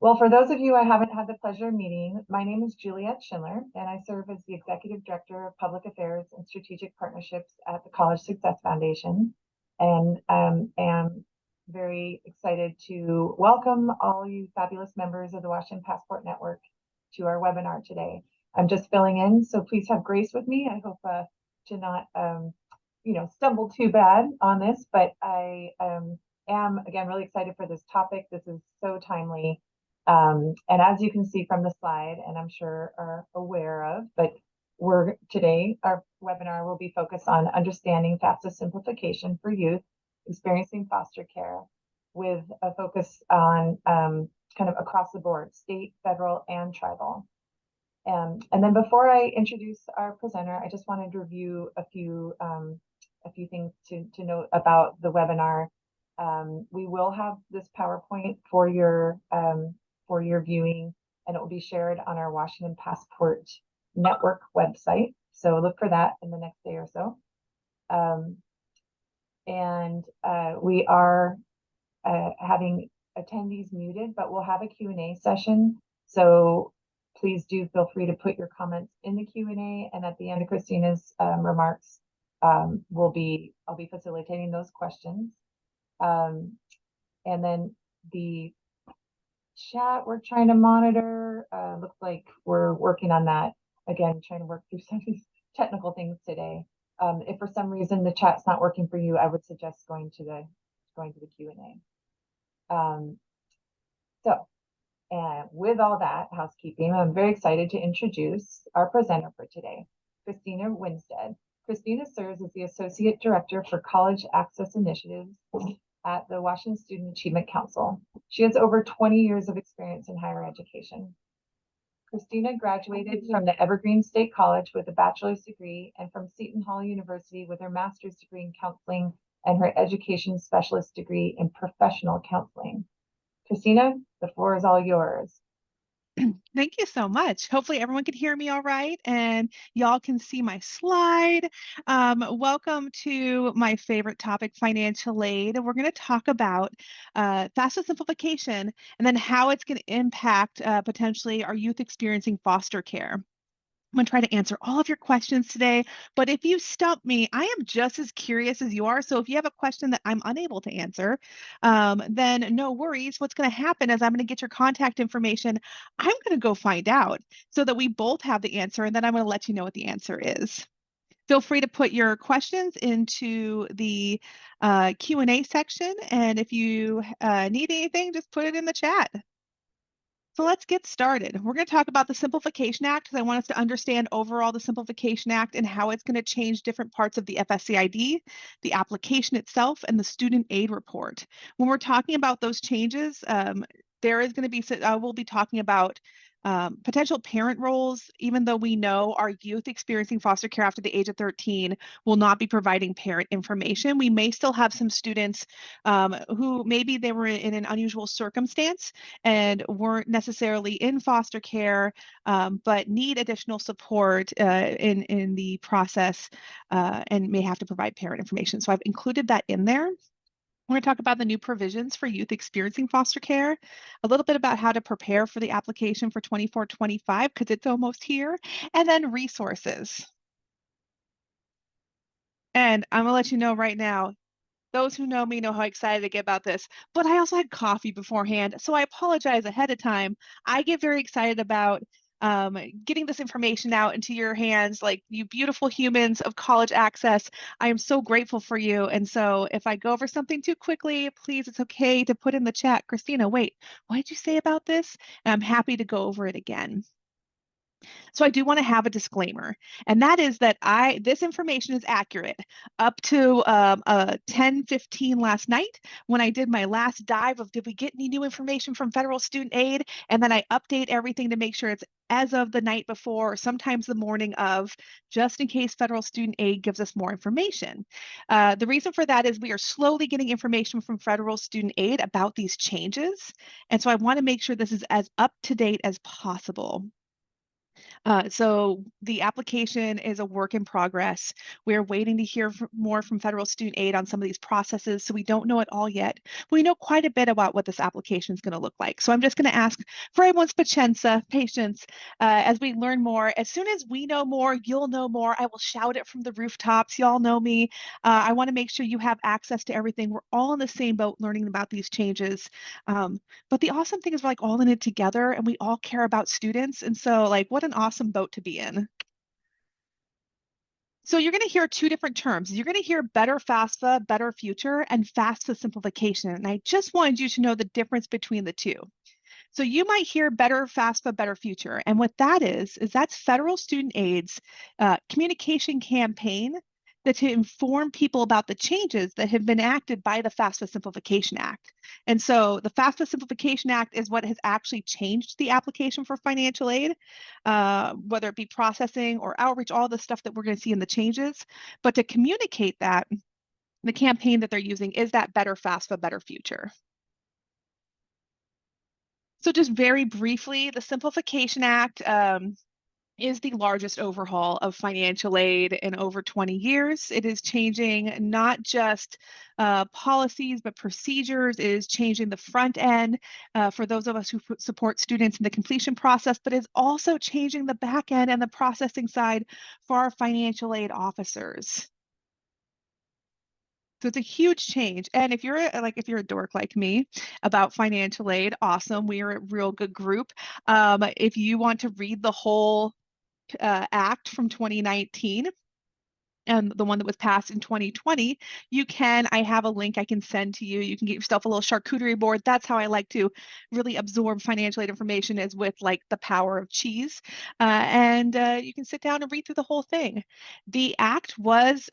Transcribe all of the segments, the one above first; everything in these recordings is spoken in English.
Well, for those of you I haven't had the pleasure of meeting, my name is Juliet Schindler, and I serve as the Executive Director of Public Affairs and Strategic Partnerships at the College Success Foundation, and am very excited to welcome all you fabulous members of the Washington Passport Network to our webinar today. I'm just filling in, so please have grace with me. I hope to not stumble too bad on this, but I am, again, really excited for this topic. This is so timely. And as you can see from the slide, and I'm sure are aware of, but today, our webinar will be focused on understanding FAFSA simplification for youth experiencing foster care, with a focus on kind of across the board, state, federal, and tribal. And then before I introduce our presenter, I just wanted to review a few things to note about the webinar. We will have this PowerPoint for your viewing, and it will be shared on our Washington Passport Network website. So look for that in the next day or so. We are having attendees muted, but we'll have a Q&A session. So please do feel free to put your comments in the Q&A, and at the end of Christina's remarks, I'll be facilitating those questions. And then the chat we're trying to monitor, looks like we're working on that. Again, trying to work through some of these technical things today. If for some reason the chat's not working for you, I would suggest going to the Q&A. And with all that housekeeping, I'm very excited to introduce our presenter for today, Christina Winstead. Christina serves as the Associate Director for College Access Initiatives at the Washington Student Achievement Council. She has over 20 years of experience in higher education. Christina graduated from the Evergreen State College with a bachelor's degree, and from Seton Hall University with her master's degree in counseling and her education specialist degree in professional counseling. Christina, the floor is all yours. Thank you so much. Hopefully everyone can hear me all right, and y'all can see my slide. Welcome to my favorite topic, financial aid. We're going to talk about FAFSA simplification and then how it's going to impact potentially our youth experiencing foster care. I'm going to try to answer all of your questions today, but if you stump me, I am just as curious as you are. So if you have a question that I'm unable to answer, then no worries. What's going to happen is I'm going to get your contact information. I'm going to go find out so that we both have the answer, and then I'm going to let you know what the answer is. Feel free to put your questions into the Q&A section, and if you need anything, just put it in the chat. So let's get started. We're going to talk about the Simplification Act because I want us to understand overall the Simplification Act and how it's going to change different parts of the FSCID, the application itself, and the student aid report. When we're talking about those changes, there is going to be, we'll be talking about potential parent roles, even though we know our youth experiencing foster care after the age of 13 will not be providing parent information. We may still have some students who maybe they were in an unusual circumstance and weren't necessarily in foster care, but need additional support in the process and may have to provide parent information. So I've included that in there. We're going to talk about the new provisions for youth experiencing foster care, a little bit about how to prepare for the application for 24-25 because it's almost here, and then resources. And I'm going to let you know right now, those who know me know how excited I get about this, but I also had coffee beforehand, so I apologize ahead of time. I get very excited about getting this information out into your hands, like you beautiful humans of college access. I am so grateful for you. And so if I go over something too quickly, please, it's okay to put in the chat, Christina, wait, what did you say about this? And I'm happy to go over it again. So I do want to have a disclaimer, and that is that this information is accurate up to 10:15 last night when I did my last dive of did we get any new information from federal student aid, and then I update everything to make sure it's as of the night before or sometimes the morning of, just in case federal student aid gives us more information. The reason for that is we are slowly getting information from federal student aid about these changes, and so I want to make sure this is as up to date as possible. So the application is a work in progress. We're waiting to hear more from federal student aid on some of these processes, so we don't know it all yet. We know quite a bit about what this application is going to look like. So I'm just going to ask for everyone's patience as we learn more. As soon as we know more, you'll know more. I will shout it from the rooftops. Y'all know me. I want to make sure you have access to everything. We're all in the same boat learning about these changes. But the awesome thing is we're like all in it together and we all care about students. And so like, what an awesome boat to be in. So you're going to hear two different terms. You're going to hear better FAFSA, better future, and FAFSA simplification. And I just wanted you to know the difference between the two. So you might hear better FAFSA, better future. And what that is that's federal student aid's communication campaign that to inform people about the changes that have been enacted by the FAFSA Simplification Act. And so the FAFSA Simplification Act is what has actually changed the application for financial aid, whether it be processing or outreach, all the stuff that we're going to see in the changes. But to communicate that, the campaign that they're using is that better FAFSA, better future. So just very briefly, the Simplification Act is the largest overhaul of financial aid in over 20 years. It is changing not just policies, but procedures. It is changing the front end for those of us who support students in the completion process, but is also changing the back end and the processing side for our financial aid officers. So it's a huge change. And if you're a dork like me about financial aid, awesome. We are a real good group. If you want to read the whole act from 2019 and the one that was passed in 2020, you can. I have a link I can send to you. You can get yourself a little charcuterie board. That's how I like to really absorb financial aid information, is with like the power of cheese. And you can sit down and read through the whole thing. The act was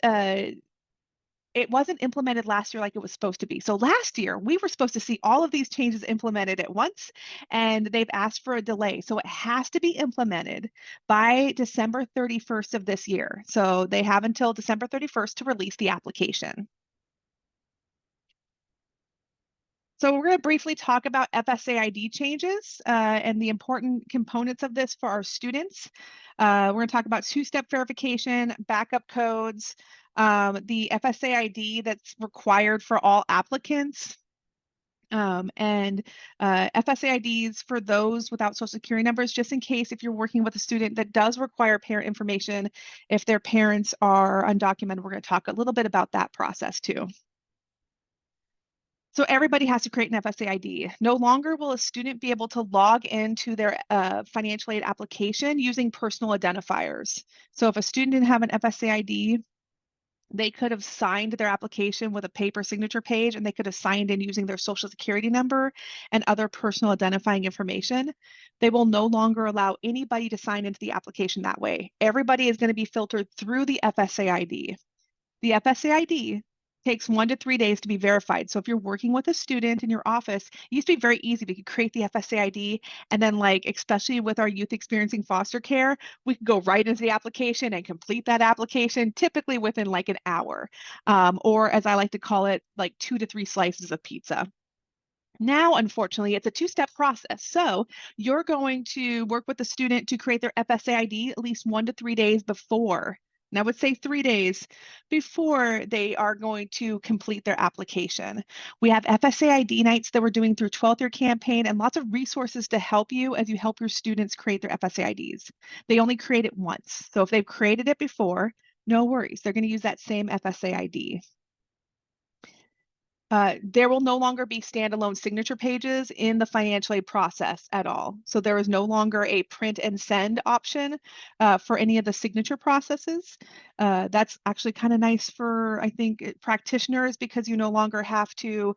it wasn't implemented last year like it was supposed to be. So last year, we were supposed to see all of these changes implemented at once, and they've asked for a delay. So it has to be implemented by December 31st of this year. So they have until December 31st to release the application. So we're going to briefly talk about FSA ID changes and the important components of this for our students. We're going to talk about two-step verification, backup codes, the FSA ID that's required for all applicants, and FSA IDs for those without social security numbers, just in case if you're working with a student that does require parent information, if their parents are undocumented. We're going to talk a little bit about that process too. So everybody has to create an FSA ID. No longer will a student be able to log into their financial aid application using personal identifiers. So if a student didn't have an FSA ID, they could have signed their application with a paper signature page, and they could have signed in using their social security number and other personal identifying information. They will no longer allow anybody to sign into the application that way. Everybody is going to be filtered through the FSA ID. The FSA ID takes 1 to 3 days to be verified. So if you're working with a student in your office, it used to be very easy. We could create the FSA ID, and then especially with our youth experiencing foster care, we could go right into the application and complete that application, typically within an hour, or as I like to call it, 2 to 3 slices of pizza. Now, unfortunately, it's a two-step process. So you're going to work with the student to create their FSA ID at least 1 to 3 days before. And I would say 3 days before they are going to complete their application. We have FSA ID nights that we're doing through 12th Year Campaign, and lots of resources to help you as you help your students create their FSA IDs. They only create it once. So if they've created it before, no worries. They're going to use that same FSA ID. There will no longer be standalone signature pages in the financial aid process at all. So there is no longer a print and send option for any of the signature processes. That's actually kind of nice for, I think, practitioners, because you no longer have to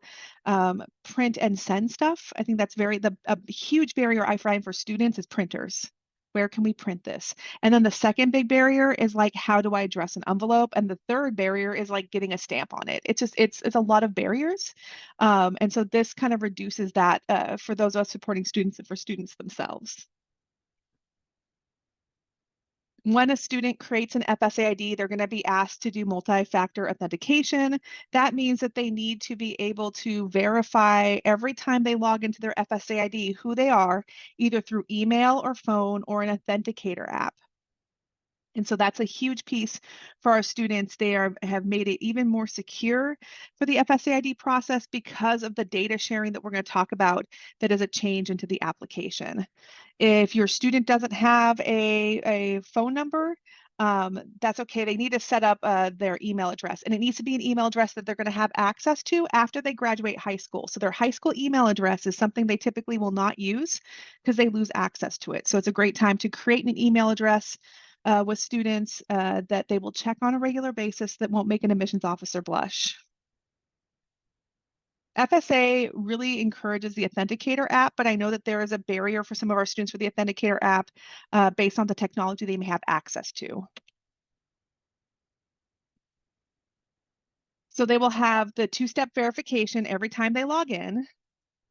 print and send stuff. I think that's a huge barrier I find for students is printers. Where can we print this? And then the second big barrier is how do I address an envelope? And the third barrier is getting a stamp on it. It's a lot of barriers. And so this kind of reduces that for those of us supporting students and for students themselves. When a student creates an FSA ID, they're going to be asked to do multi-factor authentication. That means that they need to be able to verify every time they log into their FSA ID who they are, either through email or phone or an authenticator app. And so that's a huge piece for our students. They have made it even more secure for the FSA ID process because of the data sharing that we're going to talk about that is a change into the application. If your student doesn't have a phone number, that's okay. They need to set up their email address, and it needs to be an email address that they're going to have access to after they graduate high school. So their high school email address is something they typically will not use because they lose access to it. So it's a great time to create an email address with students that they will check on a regular basis that won't make an admissions officer blush. FSA really encourages the Authenticator app, but I know that there is a barrier for some of our students with the Authenticator app based on the technology they may have access to. So they will have the two-step verification every time they log in.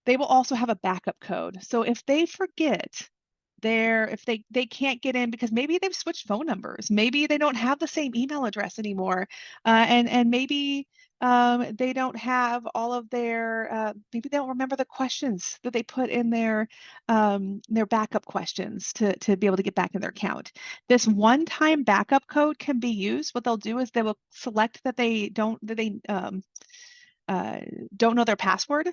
They will also have a backup code. So if they forget if they can't get in because maybe they've switched phone numbers, maybe they don't have the same email address anymore, and maybe they don't have all of their maybe they don't remember the questions that they put in their backup questions to be able to get back in their account. This one-time backup code can be used. What they'll do is they will select that they don't know their password,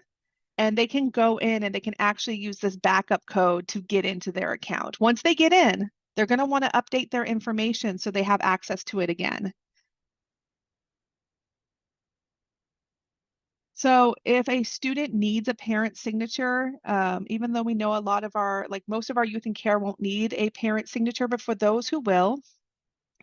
and they can go in and they can actually use this backup code to get into their account. Once they get in, they're going to want to update their information so they have access to it again. So if a student needs a parent signature, even though we know a lot of most of our youth in care won't need a parent signature, but for those who will,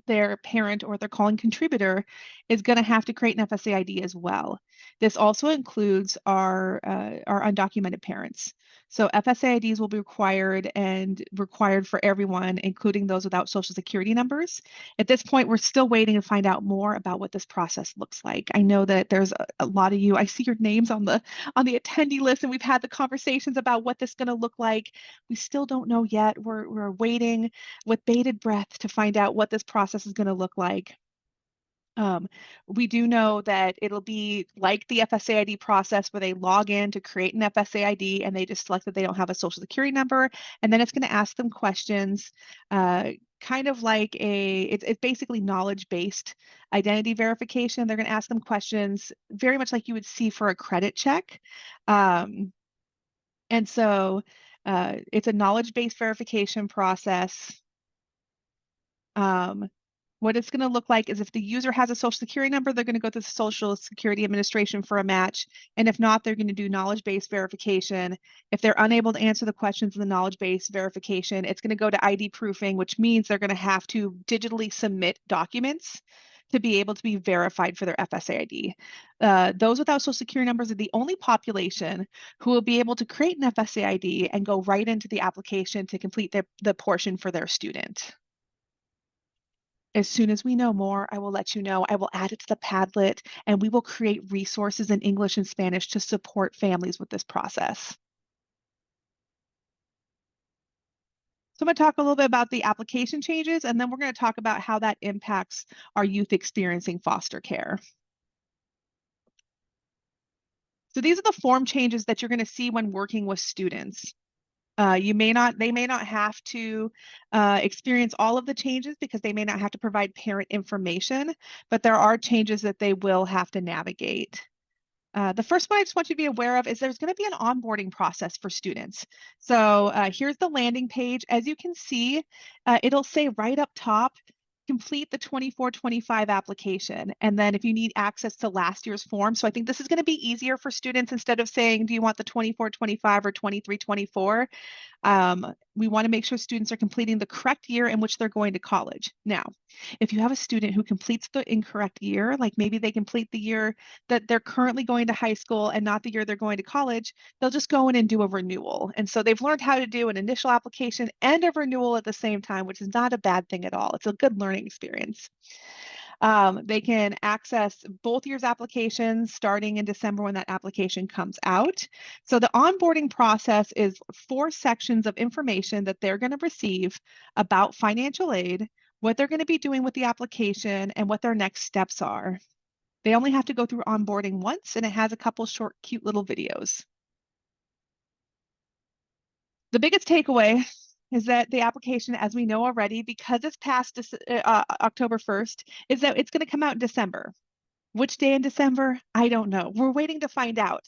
their parent or their calling contributor is going to have to create an FSA ID as well. This also includes our undocumented parents. So FSA IDs will be required for everyone, including those without Social Security numbers. At this point, we're still waiting to find out more about what this process looks like. I know that there's a lot of you. I see your names on the attendee list, and we've had the conversations about what this is going to look like. We still don't know yet. We're waiting with bated breath to find out what this process is going to look like. We do know that it'll be like the FSA ID process where they log in to create an FSA ID and they just select that they don't have a Social Security number, and then it's going to ask them questions, kind of like it's basically knowledge-based identity verification. They're going to ask them questions very much like you would see for a credit check. And so it's a knowledge-based verification process. What it's going to look like is if the user has a Social Security number, they're going to go to the Social Security Administration for a match. And if not, they're going to do knowledge-based verification. If they're unable to answer the questions in the knowledge-based verification, it's going to go to ID proofing, which means they're going to have to digitally submit documents to be able to be verified for their FSA ID. Those without Social Security numbers are the only population who will be able to create an FSA ID and go right into the application to complete the portion for their student. As soon as we know more, I will let you know. I will add it to the Padlet, and we will create resources in English and Spanish to support families with this process. So I'm going to talk a little bit about the application changes, and then we're going to talk about how that impacts our youth experiencing foster care. So these are the form changes that you're going to see when working with students. They may not have to experience all of the changes because they may not have to provide parent information, but there are changes that they will have to navigate. The first one I just want you to be aware of is there's going to be an onboarding process for students. So here's the landing page. As you can see, it'll say right up top, complete the 24-25 application. And then if you need access to last year's form, so I think this is going to be easier for students instead of saying, do you want the 24-25 or 23-24? We want to make sure students are completing the correct year in which they're going to college. Now, if you have a student who completes the incorrect year, like maybe they complete the year that they're currently going to high school and not the year they're going to college, they'll just go in and do a renewal. And so they've learned how to do an initial application and a renewal at the same time, which is not a bad thing at all. It's a good learning experience. They can access both years' applications starting in December when that application comes out. So the onboarding process is 4 sections of information that they're going to receive about financial aid, what they're going to be doing with the application, and what their next steps are. They only have to go through onboarding once, and it has a couple short, cute little videos. The biggest takeaway is that the application, as we know already, because it's past October 1st, is that it's going to come out in December. Which day in December? I don't know. We're waiting to find out.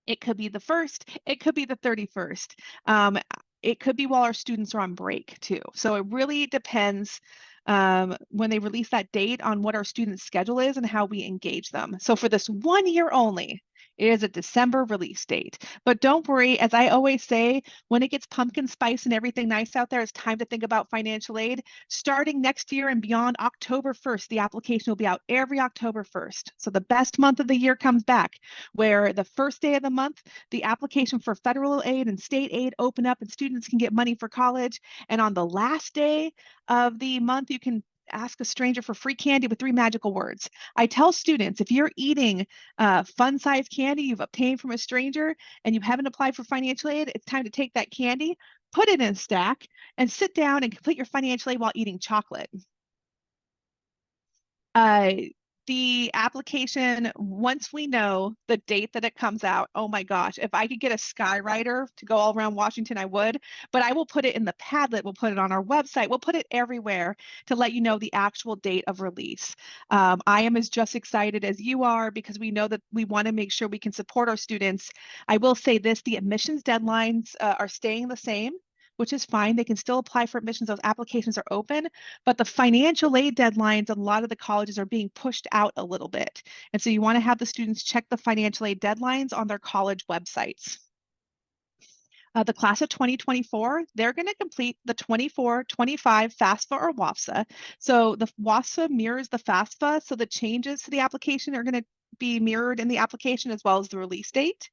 It could be the 1st, it could be the 31st. It could be while our students are on break too. So it really depends when they release that date on what our students' schedule is and how we engage them. So for this 1 year only, it is a December release date. But don't worry, as I always say, when it gets pumpkin spice and everything nice out there, it's time to think about financial aid. Starting next year and beyond October 1st, the application will be out every October 1st. So the best month of the year comes back, where the first day of the month, the application for federal aid and state aid open up and students can get money for college. And on the last day of the month, you can ask a stranger for free candy with 3 magical words. I tell students, if you're eating fun-sized candy you've obtained from a stranger and you haven't applied for financial aid, it's time to take that candy, put it in a stack, and sit down and complete your financial aid while eating chocolate. The application, once we know the date that it comes out, oh my gosh, if I could get a skywriter to go all around Washington, I would, but I will put it in the Padlet, we'll put it on our website, we'll put it everywhere to let you know the actual date of release. I am as just excited as you are because we know that we want to make sure we can support our students. I will say this, the admissions deadlines are staying the same, which is fine. They can still apply for admissions. Those applications are open, but the financial aid deadlines, a lot of the colleges are being pushed out a little bit. And so you want to have the students check the financial aid deadlines on their college websites. The class of 2024, they're going to complete the 24-25 FAFSA or WAFSA. So the WAFSA mirrors the FAFSA, so the changes to the application are going to be mirrored in the application as well as the release date.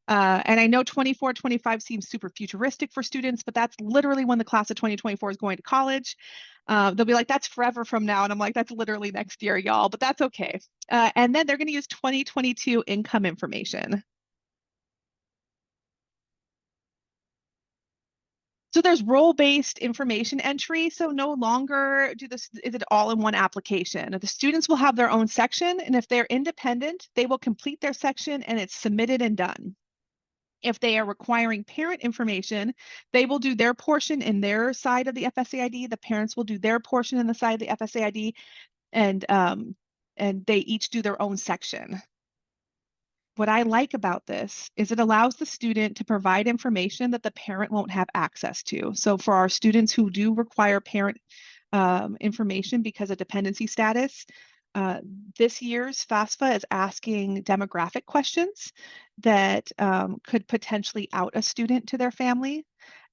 And I know 24-25 seems super futuristic for students, but that's literally when the class of 2024 is going to college. They'll be like, that's forever from now. And I'm like, that's literally next year, y'all, but that's okay. And then they're going to use 2022 income information. So there's role-based information entry. So no longer is it all in one application. The students will have their own section, and if they're independent, they will complete their section and it's submitted and done. If they are requiring parent information, they will do their portion in their side of the FSAID. The parents will do their portion in the side of the FSAID, and they each do their own section. What I like about this is it allows the student to provide information that the parent won't have access to. So for our students who do require parent information because of dependency status, this year's FAFSA is asking demographic questions that could potentially out a student to their family.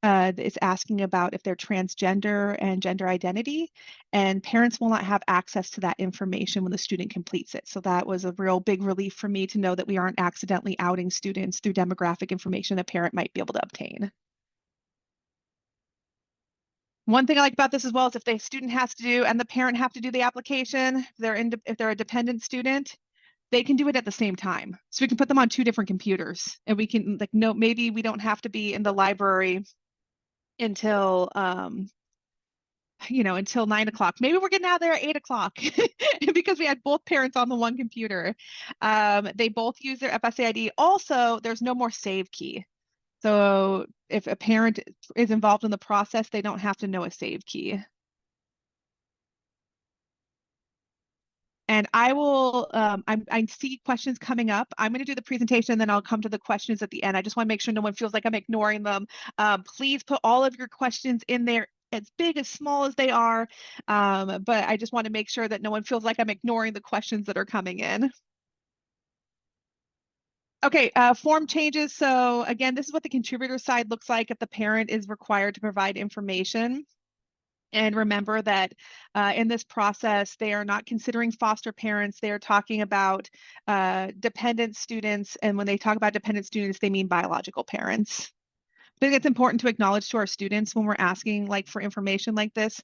It's asking about if they're transgender and gender identity, and parents will not have access to that information when the student completes it. So that was a real big relief for me to know that we aren't accidentally outing students through demographic information a parent might be able to obtain. One thing I like about this as well is if the student has to do and the parent have to do the application, if they're a dependent student, they can do it at the same time. So we can put them on 2 different computers, and we can maybe we don't have to be in the library until until 9 o'clock. Maybe we're getting out there at 8 o'clock because we had both parents on the one computer. They both use their FSAID. Also, there's no more save key. So if a parent is involved in the process, they don't have to know a save key. And I will, I see questions coming up. I'm going to do the presentation, then I'll come to the questions at the end. I just want to make sure no one feels like I'm ignoring them. Please put all of your questions in there, as big, as small as they are. But I just want to make sure that no one feels like I'm ignoring the questions that are coming in. Okay, form changes. So again, this is what the contributor side looks like if the parent is required to provide information. And remember that in this process, they are not considering foster parents. They are talking about dependent students. And when they talk about dependent students, they mean biological parents. I think it's important to acknowledge to our students when we're asking for information like this,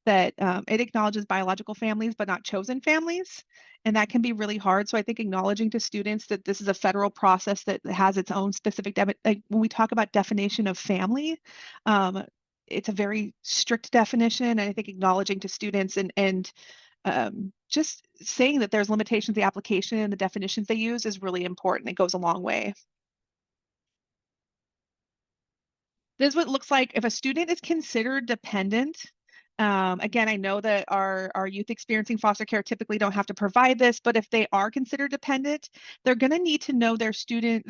that it acknowledges biological families, but not chosen families. And that can be really hard. So I think acknowledging to students that this is a federal process that has its own specific, when we talk about definition of family, it's a very strict definition, and I think acknowledging to students and just saying that there's limitations to the application and the definitions they use is really important. It goes a long way. This is what it looks like if a student is considered dependent. Again, I know that our youth experiencing foster care typically don't have to provide this, but if they are considered dependent, they're going to need to know their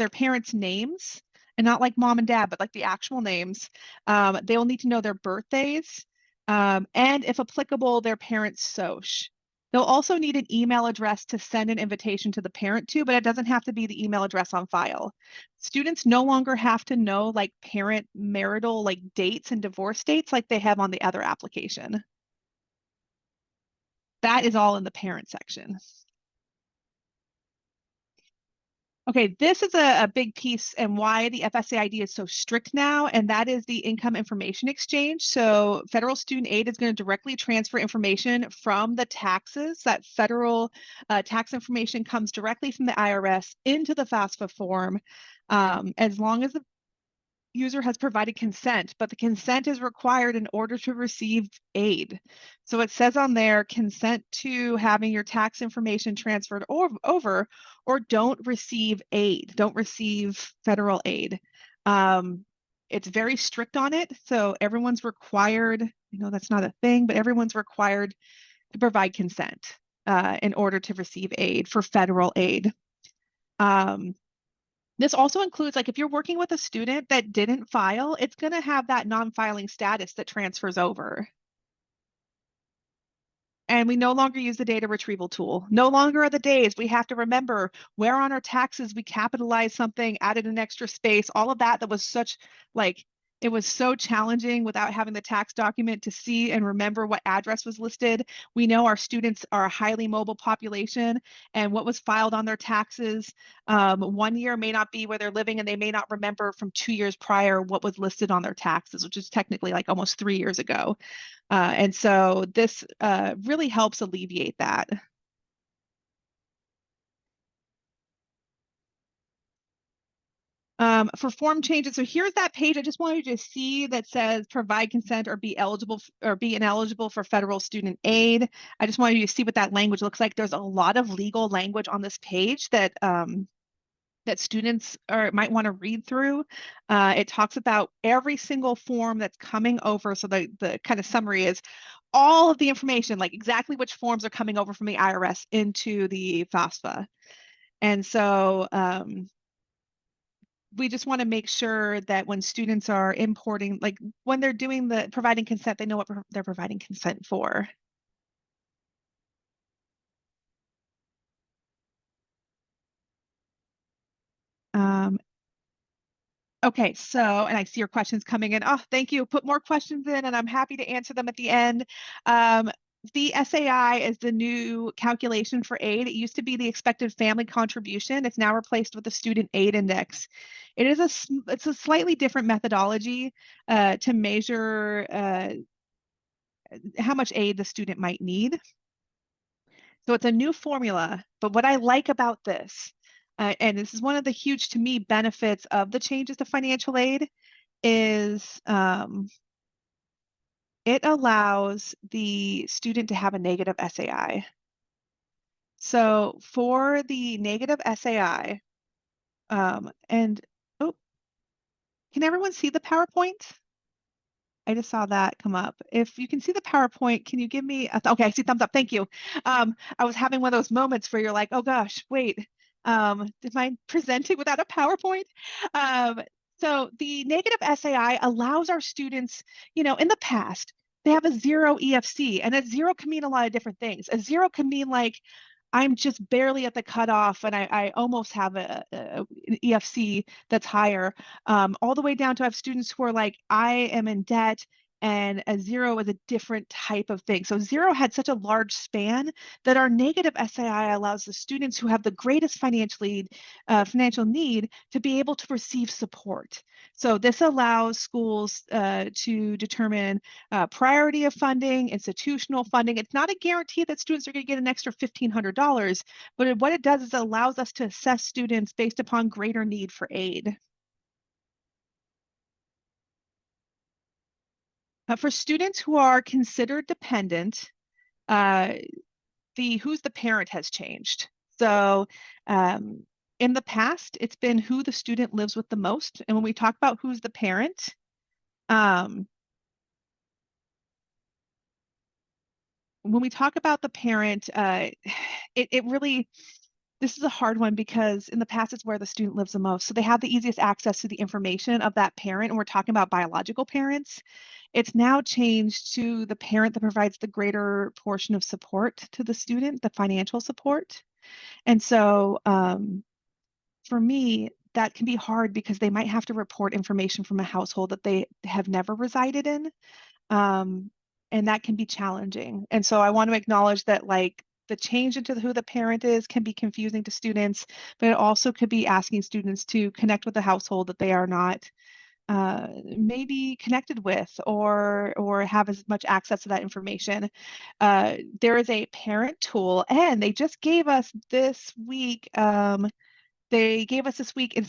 parents' names, and not like mom and dad, but like the actual names. They will need to know their birthdays, and if applicable, their parents' SOCH. They'll also need an email address to send an invitation to the parent to, but it doesn't have to be the email address on file. Students no longer have to know like parent marital like dates and divorce dates like they have on the other application. That is all in the parent section. Okay, this is a big piece and why the FSAID is so strict now, and that is the income information exchange. So federal student aid is going to directly transfer information from the taxes. That federal tax information comes directly from the IRS into the FAFSA form, as long as the user has provided consent, but the consent is required in order to receive aid. So it says on there, consent to having your tax information transferred over, or don't receive aid, don't receive federal aid. It's very strict on it. So everyone's required, I know that's not a thing, but everyone's required to provide consent in order to receive aid for federal aid. This also includes, like, if you're working with a student that didn't file, it's going to have that non-filing status that transfers over. And we no longer use the data retrieval tool. No longer are the days we have to remember where on our taxes we capitalized something, added an extra space, all of that was such, like, it was so challenging without having the tax document to see and remember what address was listed. We know our students are a highly mobile population, and what was filed on their taxes 1 year may not be where they're living, and they may not remember from 2 years prior what was listed on their taxes, which is technically like almost 3 years ago. And so this really helps alleviate that. For form changes, so here's that page I just wanted you to see that says provide consent or be eligible or be ineligible for federal student aid. I just wanted you to see what that language looks like. There's a lot of legal language on this page that that students might want to read through. It talks about every single form that's coming over. So the kind of summary is all of the information, like exactly which forms are coming over from the IRS into the FAFSA. And so we just want to make sure that when students are importing, like when they're doing the providing consent, they know what they're providing consent for. Okay, so, and I see your questions coming in. Oh, thank you. Put more questions in, and I'm happy to answer them at the end. The SAI is the new calculation for aid. It used to be the expected family contribution. It's now replaced with the student aid index. It's a slightly different methodology to measure how much aid the student might need. So it's a new formula, but what I like about this, and this is one of the huge, to me, benefits of the changes to financial aid, is it allows the student to have a negative SAI. So for the negative SAI, and oh, can everyone see the PowerPoint? I just saw that come up. If you can see the PowerPoint, can you give me okay, I see thumbs up. Thank you. I was having one of those moments where you're like, oh gosh, wait, am I presenting without a PowerPoint? So the negative SAI allows our students, in the past, they have a 0 EFC, and a 0 can mean a lot of different things. A 0 can mean like, I'm just barely at the cutoff and I almost have an EFC that's higher, all the way down to I have students who are like, I am in debt, and a 0 is a different type of thing. So 0 had such a large span that our negative SAI allows the students who have the greatest financial need to be able to receive support. So this allows schools to determine priority of funding, institutional funding. It's not a guarantee that students are going to get an extra $1,500, but what it does is it allows us to assess students based upon greater need for aid. For students who are considered dependent, who's the parent has changed. So in the past, it's been who the student lives with the most. And when we talk about who's the parent, when we talk about the parent, it really, this is a hard one because in the past it's where the student lives the most. So they have the easiest access to the information of that parent. And we're talking about biological parents. It's now changed to the parent that provides the greater portion of support to the student, the financial support. And so for me, that can be hard because they might have to report information from a household that they have never resided in. And that can be challenging. And so I want to acknowledge that like the change into who the parent is can be confusing to students, but it also could be asking students to connect with a household that they are not maybe connected with or have as much access to that information. There is a parent tool, and they just gave us this week. It's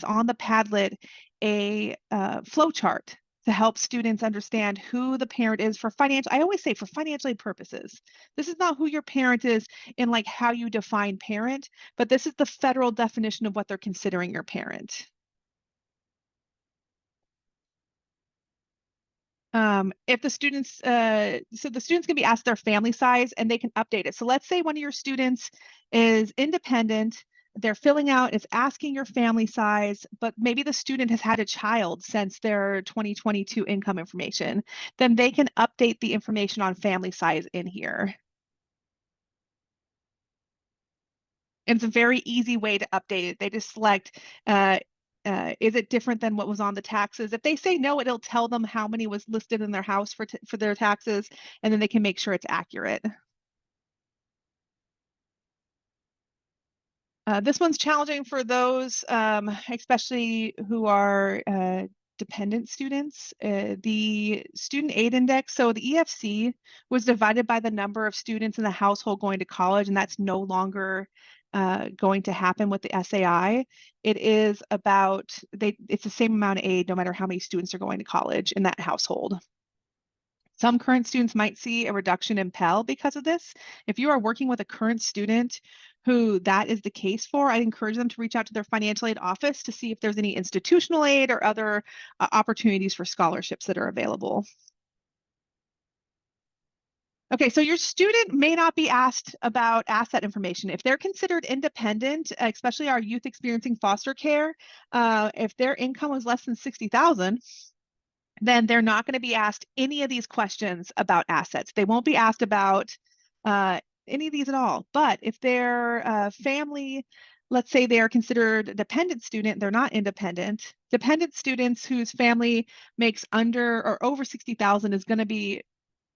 on the Padlet, a flow chart to help students understand who the parent is for financial. I always say for financial aid purposes. This is not who your parent is in like how you define parent, but this is the federal definition of what they're considering your parent. If the students, so the students can be asked their family size and they can update it. So let's say one of your students is independent, they're filling out, it's asking your family size, but maybe the student has had a child since their 2022 income information, then they can update the information on family size in here. And it's a very easy way to update it. They just select, is it different than what was on the taxes? If they say no, it'll tell them how many was listed in their house for their taxes, and then they can make sure it's accurate. This one's challenging for those, especially who are dependent students. The student aid index, so the EFC was divided by the number of students in the household going to college, and that's no longer going to happen with the SAI. It is about, it's the same amount of aid no matter how many students are going to college in that household. Some current students might see a reduction in Pell because of this. If you are working with a current student who that is the case for, I'd encourage them to reach out to their financial aid office to see if there's any institutional aid or other opportunities for scholarships that are available. Okay, so your student may not be asked about asset information. If they're considered independent, especially our youth experiencing foster care, if their income was less than 60,000, then they're not going to be asked any of these questions about assets. They won't be asked about any of these at all. But if their family, let's say they are considered a dependent student, they're not independent. Dependent students whose family makes under or over 60,000 is going to be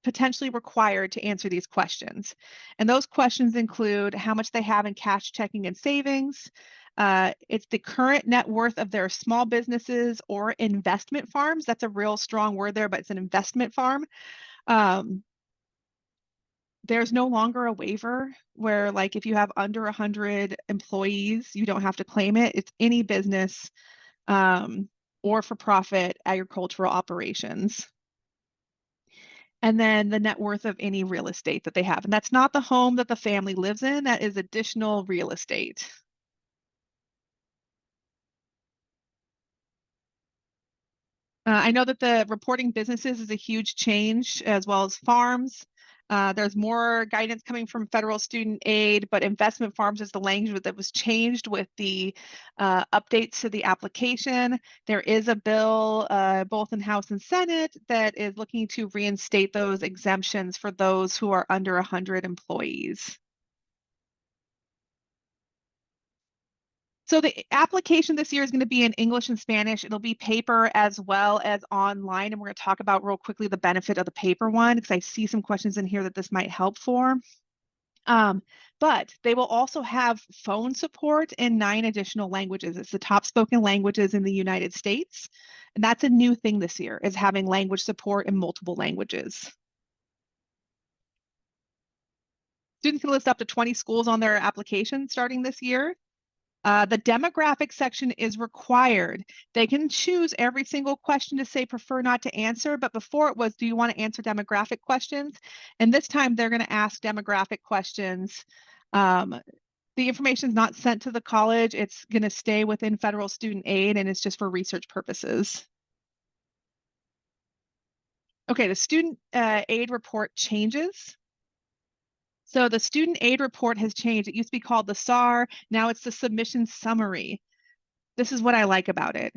potentially required to answer these questions. And those questions include how much they have in cash, checking, and savings. It's the current net worth of their small businesses or investment farms. That's a real strong word there, but it's an investment farm. There's no longer a waiver where like if you have under 100 employees, you don't have to claim it. It's any business or for-profit agricultural operations. And then the net worth of any real estate that they have. And that's not the home that the family lives in, that is additional real estate. I know that the reporting businesses is a huge change, as well as farms. There's more guidance coming from federal student aid, but investment farms is the language that was changed with the updates to the application. There is a bill, both in House and Senate, that is looking to reinstate those exemptions for those who are under 100 employees. So the application this year is going to be in English and Spanish. It'll be paper as well as online. And we're going to talk about real quickly the benefit of the paper one, because I see some questions in here that this might help for. But they will also have phone support in 9 additional languages. It's the top spoken languages in the United States. And that's a new thing this year, is having language support in multiple languages. Students can list up to 20 schools on their application starting this year. The demographic section is required. They can choose every single question to say prefer not to answer, but before it was, do you want to answer demographic questions? And this time they're going to ask demographic questions. The information is not sent to the college. It's going to stay within federal student aid, and it's just for research purposes. Okay, the student aid report changes. So the student aid report has changed. It used to be called the SAR. Now it's the submission summary. This is what I like about it.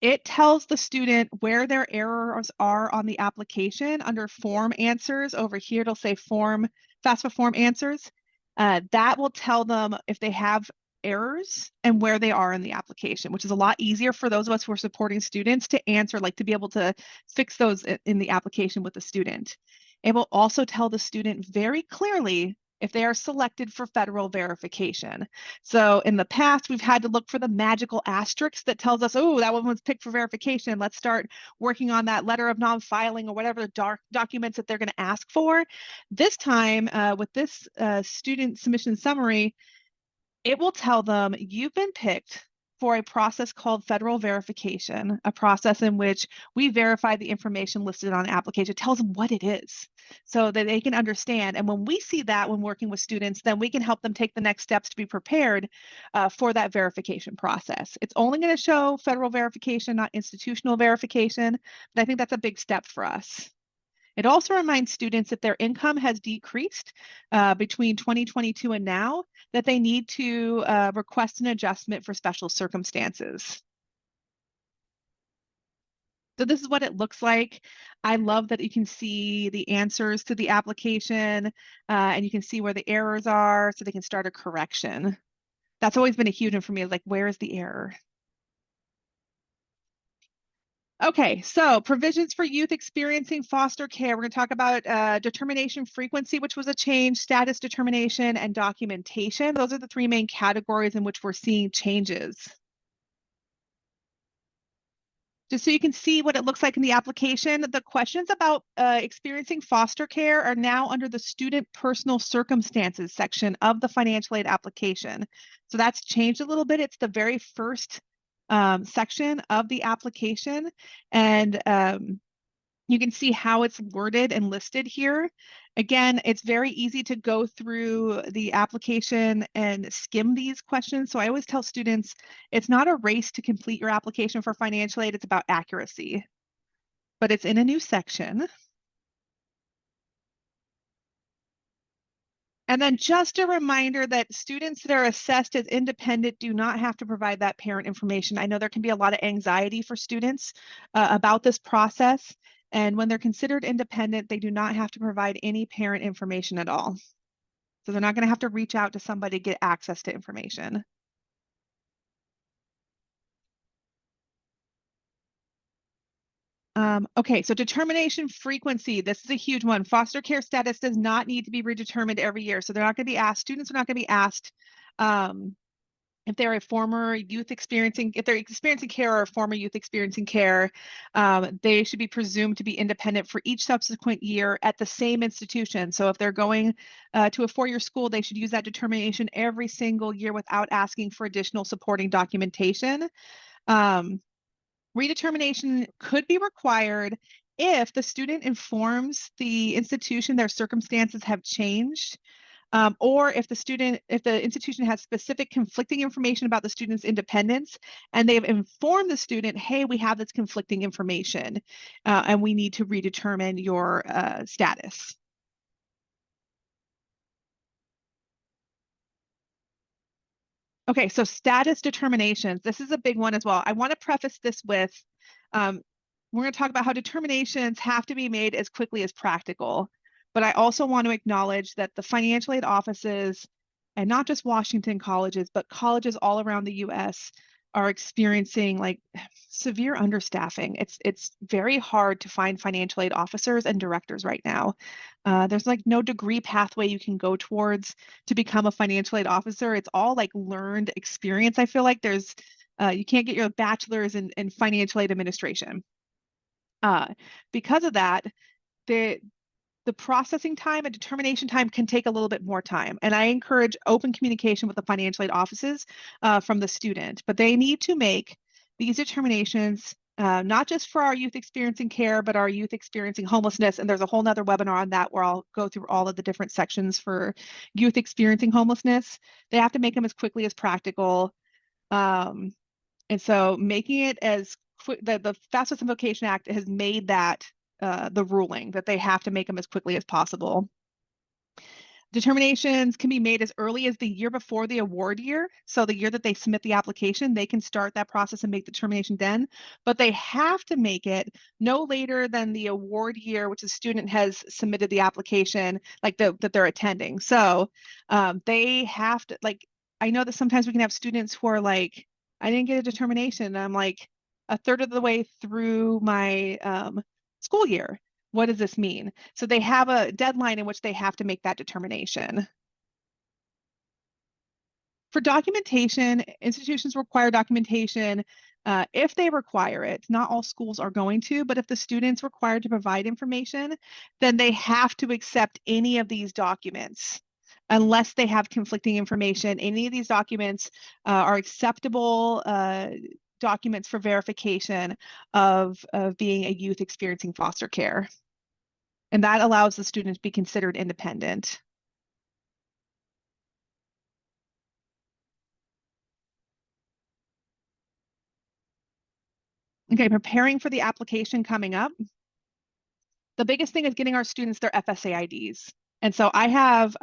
It tells the student where their errors are on the application under form answers. Over here, it'll say FAFSA form answers. That will tell them if they have errors and where they are in the application, which is a lot easier for those of us who are supporting students to answer, like to be able to fix those in the application with the student. It will also tell the student very clearly if they are selected for federal verification. So in the past, we've had to look for the magical asterisk that tells us, oh, that one was picked for verification. Let's start working on that letter of non-filing or whatever the documents that they're going to ask for. This time, with this student submission summary, it will tell them you've been picked for a process called federal verification, a process in which we verify the information listed on an application. It tells them what it is so that they can understand. And when we see that when working with students, then we can help them take the next steps to be prepared for that verification process. It's only going to show federal verification, not institutional verification, but I think that's a big step for us. It also reminds students if their income has decreased between 2022 and now, that they need to request an adjustment for special circumstances. So this is what it looks like. I love that you can see the answers to the application and you can see where the errors are so they can start a correction. That's always been a huge one for me, like where is the error? Okay, so provisions for youth experiencing foster care. We're going to talk about determination frequency, which was a change, status determination, and documentation. Those are the three main categories in which we're seeing changes. Just so you can see what it looks like in the application, the questions about experiencing foster care are now under the student personal circumstances section of the financial aid application. So that's changed a little bit. It's the very first section of the application, and you can see how it's worded and listed here. Again, it's very easy to go through the application and skim these questions. So I always tell students, it's not a race to complete your application for financial aid, it's about accuracy. But it's in a new section. And then just a reminder that students that are assessed as independent do not have to provide that parent information. I know there can be a lot of anxiety for students about this process. And when they're considered independent, they do not have to provide any parent information at all. So they're not going to have to reach out to somebody to get access to information. Okay, so determination frequency. This is a huge one. Foster care status does not need to be redetermined every year. So they're not going to be asked, students are not going to be asked if they're a former youth experiencing, if they're experiencing care or a former youth experiencing care, they should be presumed to be independent for each subsequent year at the same institution. So if they're going to a four-year school, they should use that determination every single year without asking for additional supporting documentation. Redetermination could be required if the student informs the institution their circumstances have changed, or if the institution has specific conflicting information about the student's independence, and they've informed the student, hey, we have this conflicting information, and we need to redetermine your status. Okay, so status determinations. This is a big one as well. I want to preface this with, we're going to talk about how determinations have to be made as quickly as practical. But I also want to acknowledge that the financial aid offices, and not just Washington colleges, but colleges all around the US are experiencing like severe understaffing. It's very hard to find financial aid officers and directors right now. There's like no degree pathway you can go towards to become a financial aid officer. It's all like learned experience. I feel like there's you can't get your bachelor's in financial aid administration. Because of that, the processing time and determination time can take a little bit more time. And I encourage open communication with the financial aid offices from the student, but they need to make these determinations not just for our youth experiencing care, but our youth experiencing homelessness. And there's a whole nother webinar on that where I'll go through all of the different sections for youth experiencing homelessness. They have to make them as quickly as practical. And so making it as quick, the FAFSA Simplification Act has made that the ruling that they have to make them as quickly as possible. Determinations can be made as early as the year before the award year. So the year that they submit the application, they can start that process and make the determination then, but they have to make it no later than the award year, which the student has submitted the application, like that they're attending. So they have to, like, I know that sometimes we can have students who are like, I didn't get a determination. And I'm like a third of the way through my school year. What does this mean? So they have a deadline in which they have to make that determination. For documentation, institutions require documentation if they require it. Not all schools are going to, but if the student's required to provide information, then they have to accept any of these documents unless they have conflicting information. Any of these documents are acceptable documents for verification of being a youth experiencing foster care. And that allows the student to be considered independent. Okay, preparing for the application coming up. The biggest thing is getting our students their FSA IDs. And so I have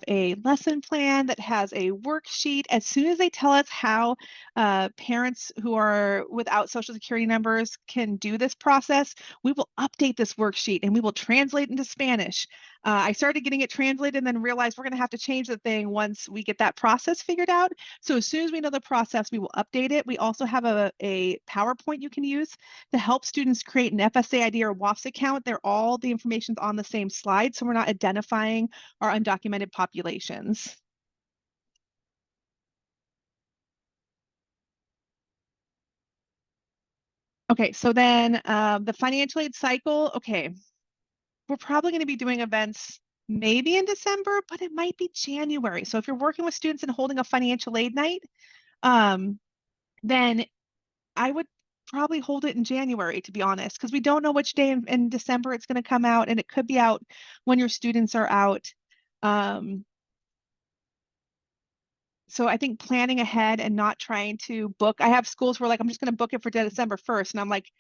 a lesson plan that has a worksheet. As soon as they tell us how parents who are without Social Security numbers can do this process, we will update this worksheet and we will translate into Spanish. I started getting it translated and then realized we're going to have to change the thing once we get that process figured out. So as soon as we know the process, we will update it. We also have a PowerPoint you can use to help students create an FSA ID or WAFS account. They're all the information's on the same slide, so we're not identifying our undocumented populations. Okay, so then the financial aid cycle, okay, we're probably going to be doing events maybe in December, but it might be January. So if you're working with students and holding a financial aid night, then I would probably hold it in January, to be honest, because we don't know which day in December it's going to come out, and it could be out when your students are out. So I think planning ahead and not trying to book. I have schools where like, I'm just going to book it for December 1st. And I'm like,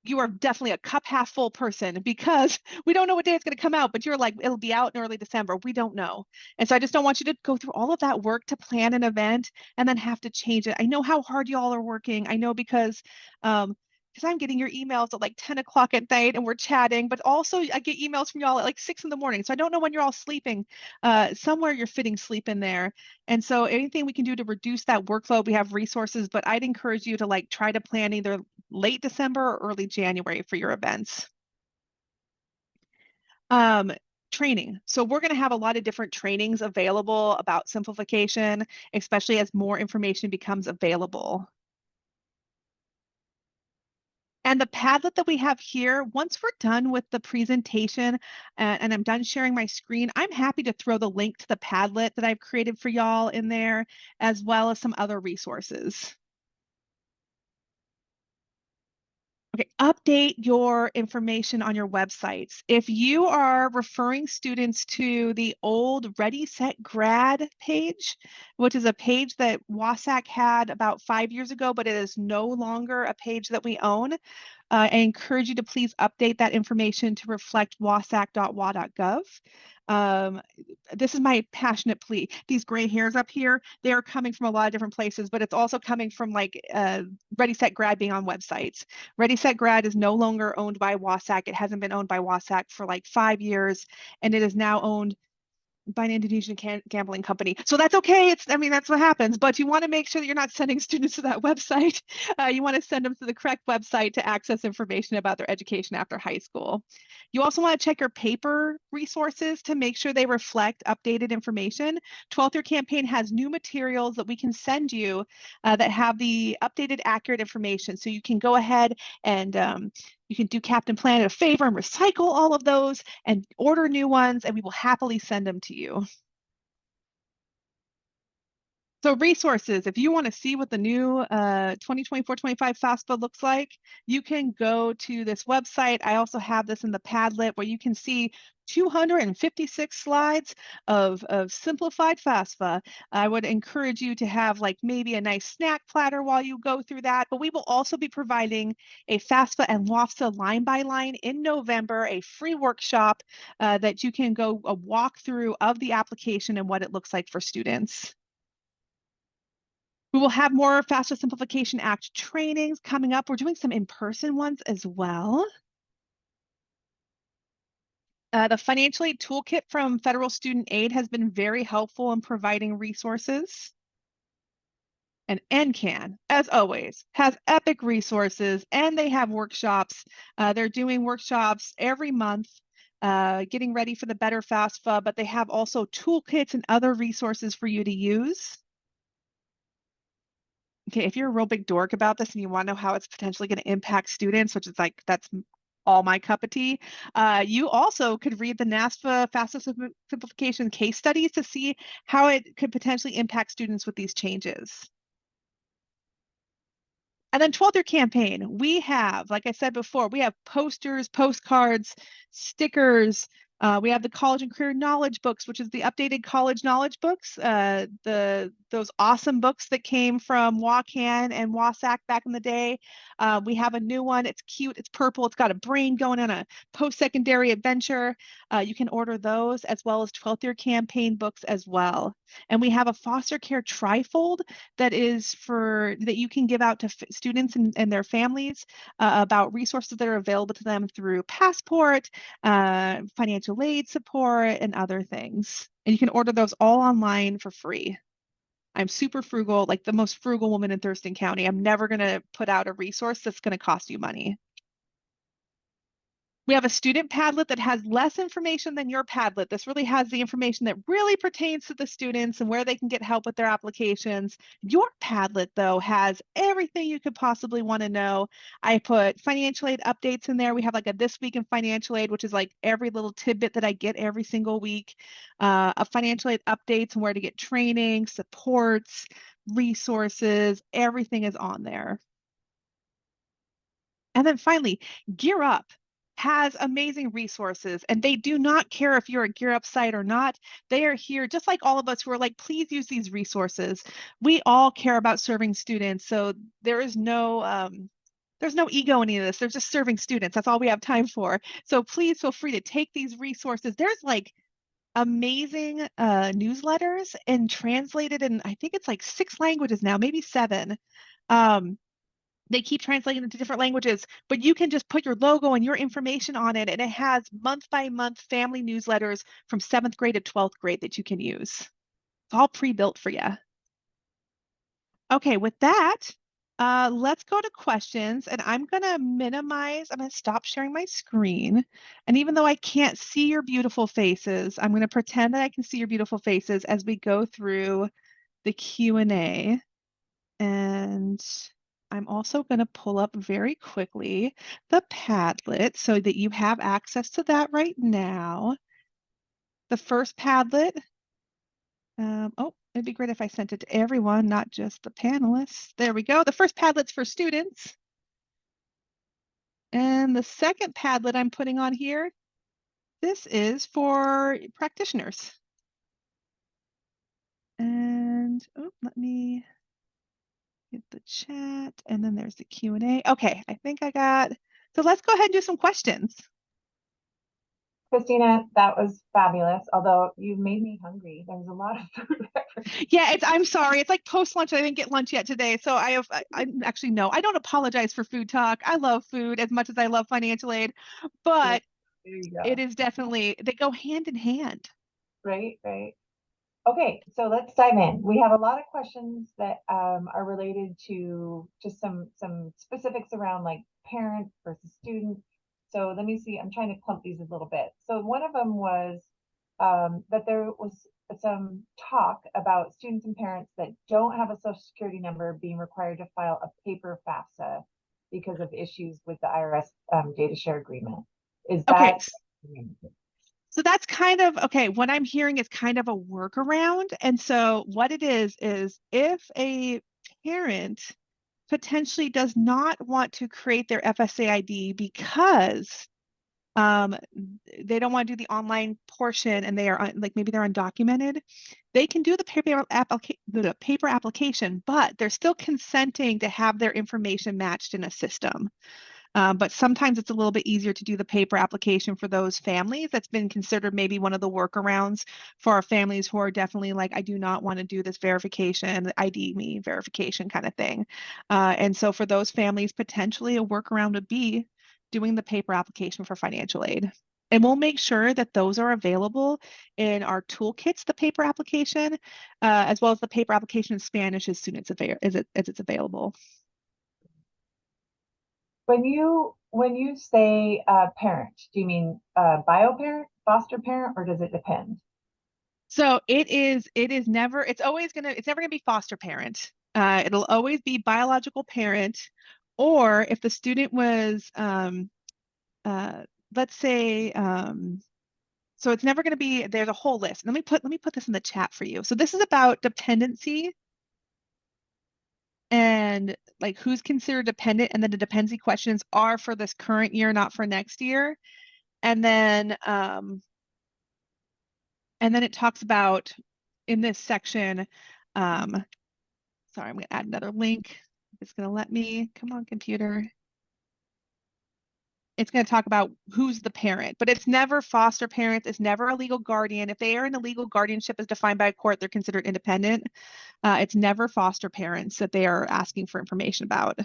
you are definitely a cup half full person because we don't know what day it's going to come out, but you're like, it'll be out in early December. We don't know. And so I just don't want you to go through all of that work to plan an event and then have to change it. I know how hard y'all are working. I know because I'm getting your emails at like 10 o'clock at night and we're chatting, but also I get emails from y'all at like 6 in the morning. So I don't know when you're all sleeping. Somewhere you're fitting sleep in there. And so anything we can do to reduce that workload, we have resources, but I'd encourage you to like try to plan either late December or early January for your events. Training. So we're going to have a lot of different trainings available about simplification, especially as more information becomes available. And the Padlet that we have here, once we're done with the presentation and I'm done sharing my screen, I'm happy to throw the link to the Padlet that I've created for y'all in there, as well as some other resources. Okay, update your information on your websites. If you are referring students to the old Ready, Set, Grad page, which is a page that WASAC had about 5 years ago, but it is no longer a page that we own, I encourage you to please update that information to reflect wasac.wa.gov. This is my passionate plea. These gray hairs up here, they are coming from a lot of different places, but it's also coming from like Ready, Set, Grad being on websites. Ready, Set, Grad is no longer owned by WASAC. It hasn't been owned by WASAC for like 5 years, and it is now owned by an Indonesian gambling company. So that's okay. I mean, that's what happens, but you want to make sure that you're not sending students to that website. You want to send them to the correct website to access information about their education after high school. You also want to check your paper resources to make sure they reflect updated information. 12th Year Campaign has new materials that we can send you that have the updated, accurate information. So you can go ahead and You can do Captain Planet a favor and recycle all of those and order new ones, and we will happily send them to you. So resources, if you want to see what the new 2024-25 FAFSA looks like, you can go to this website. I also have this in the Padlet where you can see 256 slides of simplified FAFSA. I would encourage you to have like maybe a nice snack platter while you go through that, but we will also be providing a FAFSA and WAFSA line by line in November, a free workshop that you can go a walkthrough of the application and what it looks like for students. We will have more FAFSA Simplification Act trainings coming up. We're doing some in-person ones as well. The financial aid toolkit from Federal Student Aid has been very helpful in providing resources. And NCAN, as always, has epic resources, and they have workshops. They're doing workshops every month, getting ready for the Better FAFSA, but they have also toolkits and other resources for you to use. Okay, if you're a real big dork about this and you want to know how it's potentially going to impact students, which is like, that's all my cup of tea, you also could read the NASFA FAFSA simplification case studies to see how it could potentially impact students with these changes. And then 12th year campaign, we have, like I said before, we have posters, postcards, stickers. We have the college and career knowledge books, which is the updated college knowledge books, those awesome books that came from WACAN and WASAC back in the day. We have a new one. It's cute. It's purple. It's got a brain going on a post-secondary adventure. You can order those as well as 12th year campaign books as well. And we have a foster care trifold that is that you can give out to students and their families about resources that are available to them through Passport, financial aid support, and other things. And you can order those all online for free. I'm super frugal, like the most frugal woman in Thurston County. I'm never going to put out a resource that's going to cost you money. We have a student Padlet that has less information than your Padlet. This really has the information that really pertains to the students and where they can get help with their applications. Your Padlet, though, has everything you could possibly want to know. I put financial aid updates in there. We have like a This Week in Financial Aid, which is like every little tidbit that I get every single week, of financial aid updates and where to get training, supports, resources, everything is on there. And then finally, Gear Up has amazing resources, and they do not care if you're a Gear Up site or not. They are here just like all of us who are like, please use these resources. We all care about serving students, so there's no ego in any of this. There's just serving students. That's all we have time for. So please feel free to take these resources. There's like amazing newsletters and translated in, I think it's like 6 languages now, maybe 7. They keep translating into different languages, but you can just put your logo and your information on it, and it has month by month family newsletters from 7th grade to 12th grade that you can use. It's all pre-built for you. Okay, with that, let's go to questions, and I'm going to stop sharing my screen. And even though I can't see your beautiful faces, I'm going to pretend that I can see your beautiful faces as we go through the Q&A. And I'm also going to pull up very quickly the Padlet so that you have access to that right now. The first Padlet, it'd be great if I sent it to everyone, not just the panelists. There we go. The first Padlet's for students. And the second Padlet I'm putting on here, this is for practitioners. And let me get the chat, and then there's the Q&A. Okay, I think I got, so let's go ahead and do some questions. Christina, that was fabulous. Although you made me hungry. There was a lot of food. Yeah, I'm sorry. It's like post-lunch. I didn't get lunch yet today. So I actually, no, I don't apologize for food talk. I love food as much as I love financial aid, but it is definitely, they go hand in hand. Right. Okay, so let's dive in. We have a lot of questions that are related to just some specifics around like parent versus student. So let me see, I'm trying to clump these a little bit. So one of them was that there was some talk about students and parents that don't have a social security number being required to file a paper FAFSA. because of issues with the IRS data share agreement. Is Okay, that? so that's kind of, okay, what I'm hearing is kind of a workaround. And so what it is if a parent potentially does not want to create their FSA ID because they don't want to do the online portion and they are like maybe they're undocumented, they can do the paper application, but they're still consenting to have their information matched in a system. But sometimes it's a little bit easier to do the paper application for those families. That's been considered maybe one of the workarounds for our families who are definitely like, I do not want to do this verification, ID me verification kind of thing. And so for those families, potentially a workaround would be doing the paper application for financial aid. And we'll make sure that those are available in our toolkits, the paper application, as well as the paper application in Spanish as soon as it's available. When you say parent, do you mean bio parent, foster parent, or does it depend? So it's never gonna be foster parent. It'll always be biological parent, or if the student was, uh, let's say, so it's never gonna be, there's a whole list. Let me put this in the chat for you. So this is about dependency and like who's considered dependent, and then the dependency questions are for this current year, not for next year. And then, it talks about in this section, sorry, I'm going to add another link. It's going to let me, come on, computer. It's going to talk about who's the parent, but it's never foster parents. It's never a legal guardian. If they are in a legal guardianship as defined by a court, they're considered independent. It's never foster parents that they are asking for information about.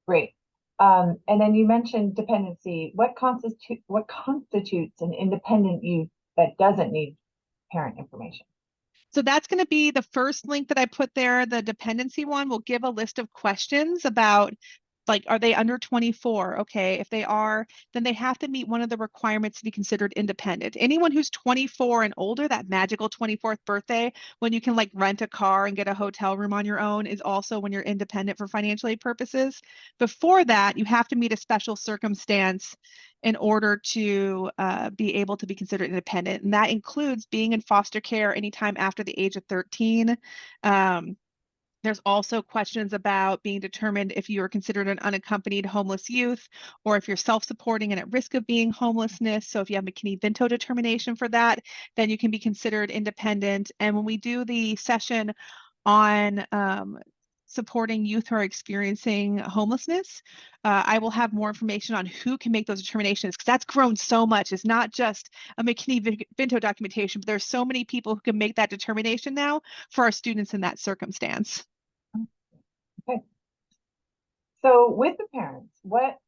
Great. And then you mentioned dependency. What constitutes an independent youth that doesn't need parent information? So that's going to be the first link that I put there. The dependency one will give a list of questions about, like, are they under 24? Okay, if they are, then they have to meet one of the requirements to be considered independent. Anyone who's 24 and older, that magical 24th birthday, when you can like rent a car and get a hotel room on your own, is also when you're independent for financial aid purposes. Before that, you have to meet a special circumstance in order to be able to be considered independent. And that includes being in foster care anytime after the age of 13. There's also questions about being determined if you are considered an unaccompanied homeless youth, or if you're self-supporting and at risk of being homelessness. So if you have McKinney-Vento determination for that, then you can be considered independent. And when we do the session on supporting youth who are experiencing homelessness, I will have more information on who can make those determinations, because that's grown so much. It's not just a McKinney-Vento documentation, but there's so many people who can make that determination now for our students in that circumstance. Okay. So with the parents, what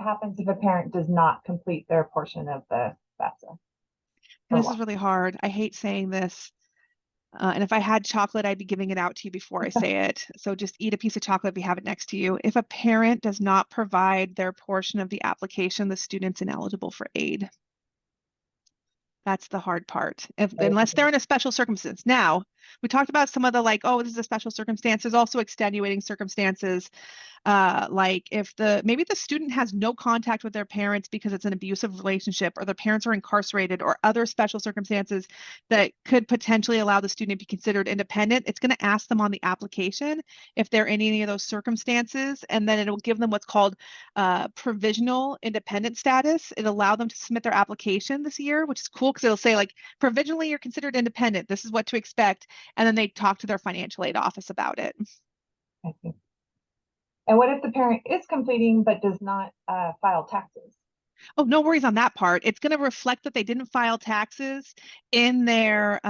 happens if a parent does not complete their portion of the FAFSA? And this is really hard. I hate saying this. And if I had chocolate, I'd be giving it out to you before I say it. So just eat a piece of chocolate if you have it next to you. If a parent does not provide their portion of the application, the student's ineligible for aid. That's the hard part. Unless they're in a special circumstance. Now, we talked about some of the like, oh, this is a special circumstance. There's also extenuating circumstances. Like if maybe the student has no contact with their parents because it's an abusive relationship, or the parents are incarcerated, or other special circumstances that could potentially allow the student to be considered independent, it's going to ask them on the application if they're in any of those circumstances, and then it'll give them what's called provisional independent status. It'll allow them to submit their application this year, which is cool because it'll say like, provisionally you're considered independent. This is what to expect. And then they talk to their financial aid office about it. And what if the parent is completing but does not file taxes? Oh, no worries on that part. It's going to reflect that they didn't file taxes in their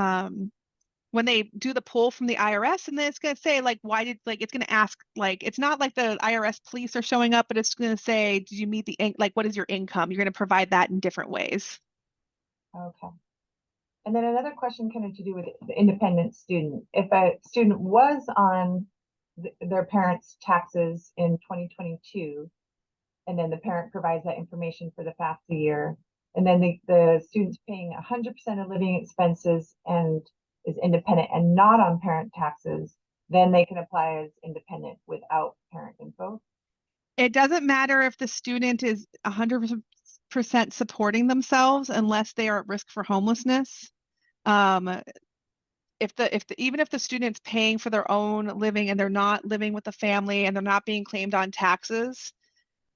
when they do the pull from the IRS, and then it's going to say like, why did, like, it's going to ask, like, it's not like the IRS police are showing up, but it's going to say, did you meet the like, what is your income? You're going to provide that in different ways. Okay. And then another question kind of to do with the independent student. If a student was on their parents' taxes in 2022, and then the parent provides that information for the FAFSA year, and then the student's paying 100% of living expenses and is independent and not on parent taxes, then they can apply as independent without parent info. It doesn't matter if the student is 100% supporting themselves unless they are at risk for homelessness. Even if the student's paying for their own living and they're not living with the family and they're not being claimed on taxes,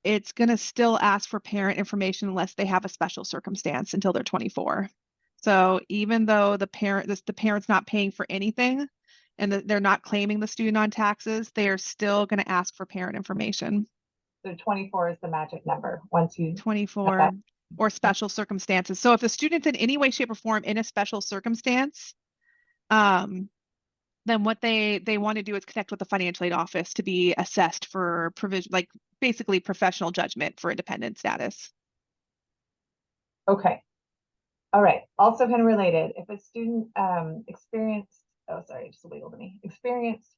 it's going to still ask for parent information unless they have a special circumstance until they're 24. So even though the parent's not paying for anything and they're not claiming the student on taxes, they are still going to ask for parent information. So 24 is the magic number once you 24 or special circumstances. So if the student's in any way, shape, or form in a special circumstance, then what they want to do is connect with the financial aid office to be assessed for provision, like basically professional judgment for independent status. Okay. All right. Also kind of related, if a student experienced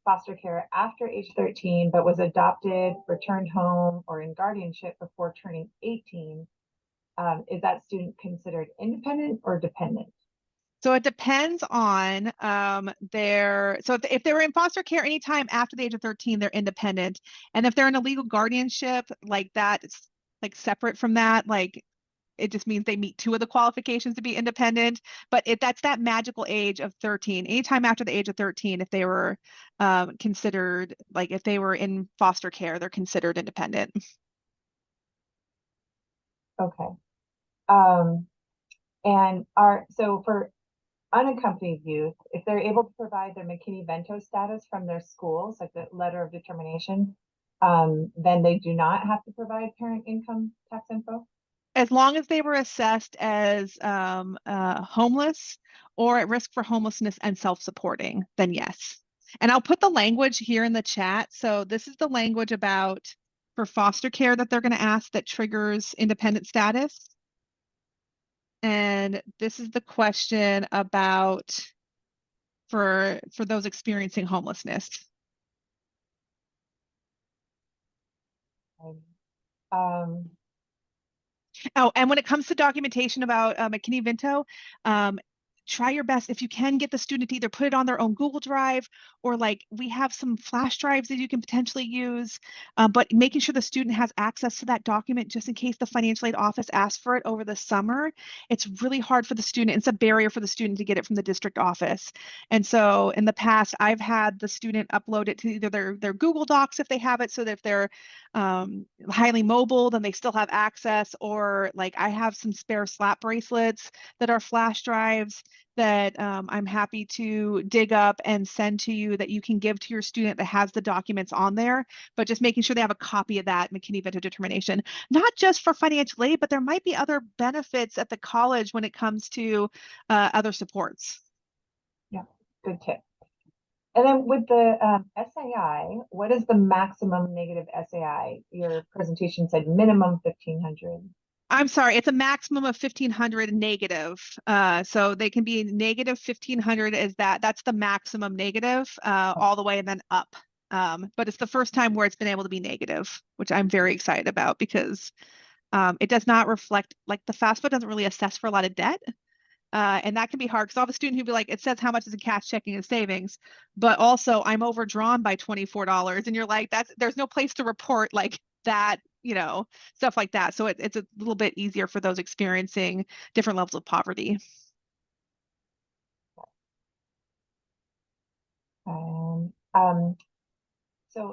foster care after age 13, but was adopted, returned home, or in guardianship before turning 18, is that student considered independent or dependent? So it depends on if they were in foster care anytime after the age of 13, they're independent. And if they're in a legal guardianship, like that, it's like separate from that, like it just means they meet two of the qualifications to be independent. But that's that magical age of 13. Anytime after the age of 13, if they were considered, like if they were in foster care, they're considered independent. Okay. So for unaccompanied youth, if they're able to provide their McKinney-Vento status from their schools, like the letter of determination, then they do not have to provide parent income tax info? As long as they were assessed as homeless or at risk for homelessness and self-supporting, then yes. And I'll put the language here in the chat. So this is the language for foster care that they're going to ask that triggers independent status. And this is the question about for those experiencing homelessness. Oh, and when it comes to documentation about McKinney-Vento, try your best if you can get the student to either put it on their own Google Drive or like we have some flash drives that you can potentially use, but making sure the student has access to that document just in case the financial aid office asks for it over the summer. It's really hard for the student. It's a barrier for the student to get it from the district office. And so in the past, I've had the student upload it to either their Google Docs if they have it, so that if they're highly mobile, then they still have access, or like I have some spare slap bracelets that are flash drives that I'm happy to dig up and send to you that you can give to your student that has the documents on there, but just making sure they have a copy of that McKinney-Vento determination, not just for financial aid, but there might be other benefits at the college when it comes to other supports. Yeah, good tip. And then with the SAI, what is the maximum negative SAI? Your presentation said minimum 1,500. I'm sorry, it's a maximum of 1,500 negative. So they can be negative 1,500 that's the maximum negative all the way and then up. But it's the first time where it's been able to be negative, which I'm very excited about because it does not reflect, like the FAFSA doesn't really assess for a lot of debt. And that can be hard because I'll have a student who'd be like, it says how much is in cash, checking, and savings, but also I'm overdrawn by $24. And you're like, there's no place to report like that, stuff like that. So it's a little bit easier for those experiencing different levels of poverty. So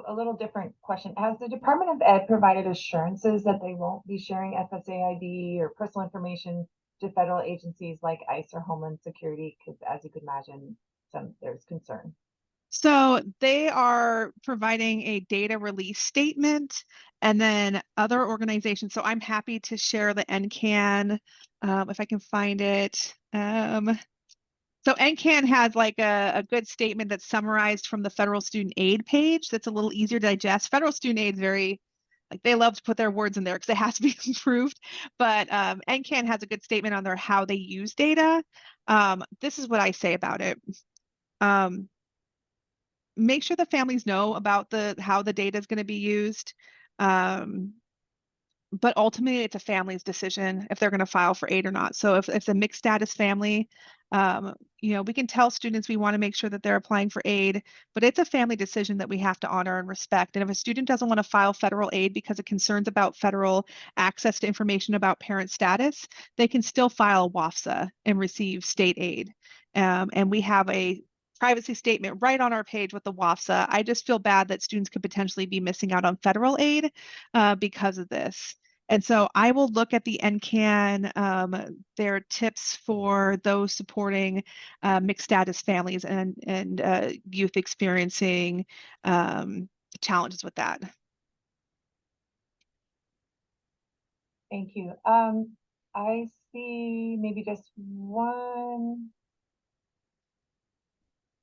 a little different question. Has the Department of Ed provided assurances that they won't be sharing FSA ID or personal information to federal agencies like ICE or Homeland Security? Because as you could imagine, there's concern. So they are providing a data release statement, and then other organizations. So I'm happy to share the NCAN if I can find it. So NCAN has like a good statement that's summarized from the federal student aid page that's a little easier to digest. Federal student aid is very, like they love to put their words in there because it has to be improved. But NCAN has a good statement on there how they use data. This is what I say about it. Make sure the families know about how the data is going to be used. But ultimately it's a family's decision if they're going to file for aid or not. So if it's a mixed status family, we can tell students we want to make sure that they're applying for aid, but it's a family decision that we have to honor and respect. And if a student doesn't want to file federal aid because of concerns about federal access to information about parent status, they can still file WAFSA and receive state aid. And we have a privacy statement right on our page with the WAFSA. I just feel bad that students could potentially be missing out on federal aid because of this. And so I will look at the NCAN, their tips for those supporting mixed status families and youth experiencing challenges with that. Thank you. I see maybe just one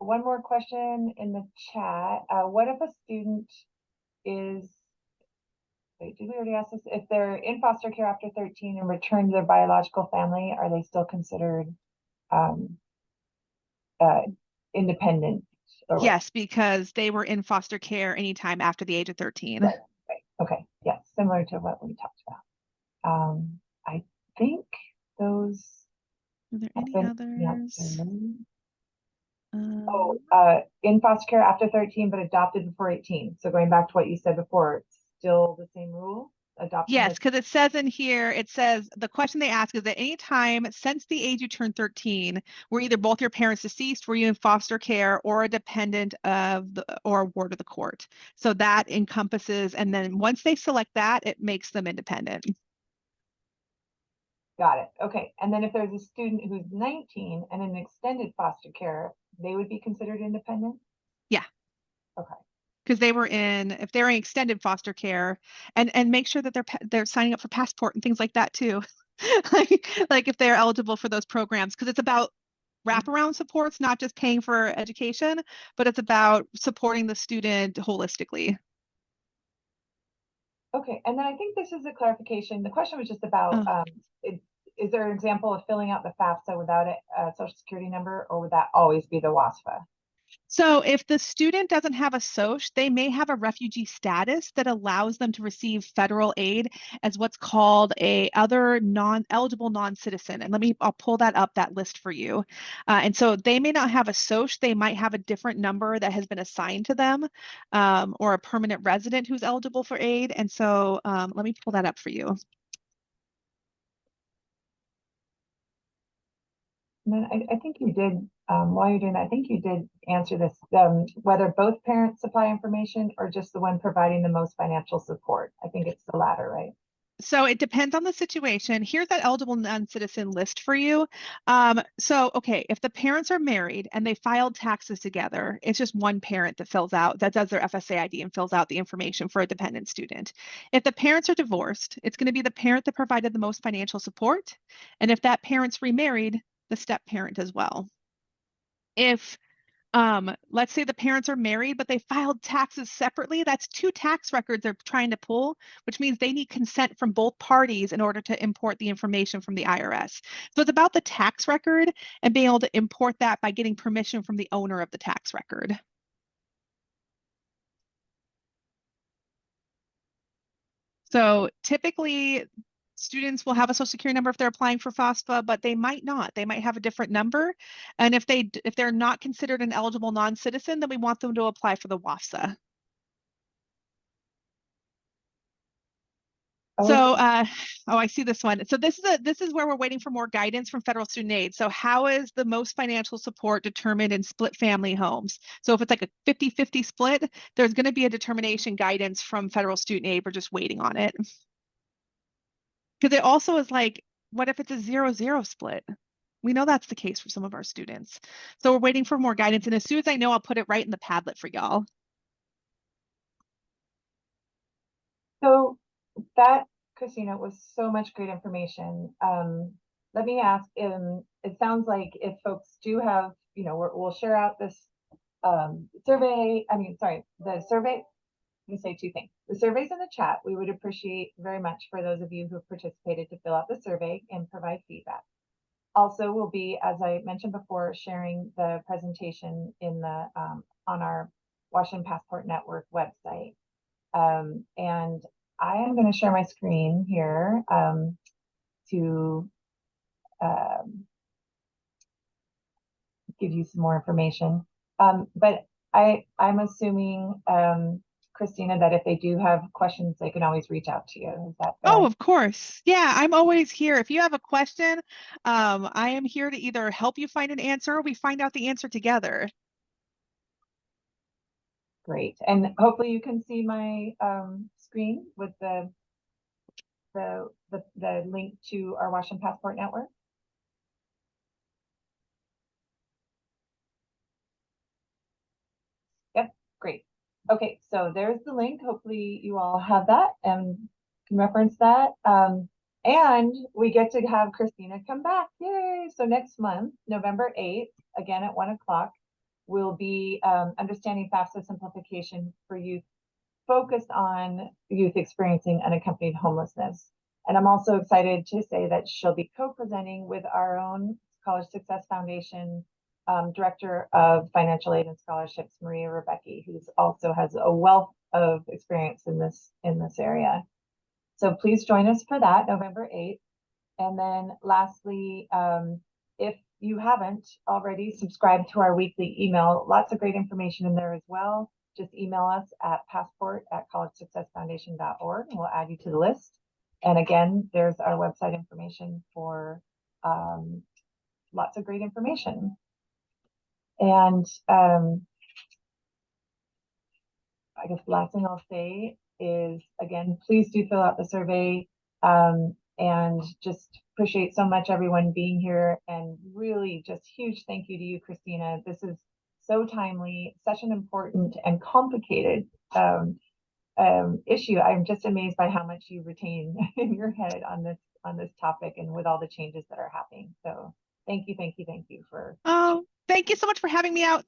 more question in the chat. What if a student is, wait, did we already ask this? If they're in foster care after 13 and return to their biological family, are they still considered independent? Yes, because they were in foster care anytime after the age of 13. Right. Okay. Yes, similar to what we talked about. I think those. Are there any others? In foster care after 13, but adopted before 18. So going back to what you said before, it's still the same rule? Yes, because it says in here, it says the question they ask is at any time since the age you turned 13, were either both your parents deceased, were you in foster care, or a dependent of or a ward of the court. So that encompasses, and then once they select that, it makes them independent. Got it. Okay. And then if there's a student who's 19 and in extended foster care, they would be considered independent? Yeah. Okay. Because they were if they're in extended foster care, and make sure that they're signing up for passport and things like that too. like if they're eligible for those programs, because it's about wraparound supports, not just paying for education, but it's about supporting the student holistically. Okay, and then I think this is a clarification. The question was just about, is there an example of filling out the FAFSA without a social security number, or would that always be the WASFA? So if the student doesn't have a SOC, they may have a refugee status that allows them to receive federal aid as what's called a other non-eligible non-citizen. And I'll pull that up, that list for you. And so they may not have a SOC, they might have a different number that has been assigned to them, or a permanent resident who's eligible for aid. And so let me pull that up for you. And then I think you did, while you're doing that, I think you did answer this, whether both parents supply information or just the one providing the most financial support. I think it's the latter, right? So it depends on the situation. Here's that eligible non-citizen list for you. Okay, if the parents are married and they filed taxes together, it's just one parent that does their FSA ID and fills out the information for a dependent student. If the parents are divorced, it's going to be the parent that provided the most financial support. And if that parent's remarried, the step parent as well. If let's say the parents are married, but they filed taxes separately. That's two tax records they're trying to pull, which means they need consent from both parties in order to import the information from the IRS. So it's about the tax record and being able to import that by getting permission from the owner of the tax record. So typically, students will have a social security number if they're applying for FAFSA, but they might not. They might have a different number. And if they're not considered an eligible non-citizen, then we want them to apply for the WAFSA. So, I see this one. So this is where we're waiting for more guidance from federal student aid. So how is the most financial support determined in split family homes? So if it's like a 50-50 split, there's going to be a determination guidance from federal student aid. We're just waiting on it. Because it also is like, what if it's a 0-0 split? We know that's the case for some of our students. So we're waiting for more guidance. And as soon as I know, I'll put it right in the Padlet for y'all. So that, Christina, was so much great information. Let me ask, it sounds like if folks do have, we'll share out this survey. The survey. Let me say two things. The survey's in the chat. We would appreciate very much for those of you who participated to fill out the survey and provide feedback. Also, we'll be, as I mentioned before, sharing the presentation in the on our Washington Passport Network website. And I am going to share my screen here to give you some more information. But I'm assuming, Christina, that if they do have questions, they can always reach out to you. Is that fair? Oh, of course. Yeah, I'm always here. If you have a question, I am here to either help you find an answer or we find out the answer together. Great. And hopefully you can see my screen with the link to our Washington Passport Network. Yep, great. Okay, so there's the link. Hopefully you all have that and can reference that. And we get to have Christina come back. Yay! So next month, November 8th, again at 1 o'clock, will be Understanding FAFSA Simplification for Youth, focused on youth experiencing unaccompanied homelessness. And I'm also excited to say that she'll be co-presenting with our own College Success Foundation Director of Financial Aid and Scholarships, Maria Rebecki, who also has a wealth of experience in this area. So please join us for that, November 8th. And then lastly, if you haven't already subscribed to our weekly email, lots of great information in there as well. Just email us at passport@collegesuccessfoundation.org and we'll add you to the list. And again, there's our website information for lots of great information. And I guess the last thing I'll say is, again, please do fill out the survey, and just appreciate so much everyone being here, and really just huge thank you to you, Christina. This is so timely, such an important and complicated issue. I'm just amazed by how much you retain in your head on this topic and with all the changes that are happening. So thank you for. Oh, thank you so much for having me out.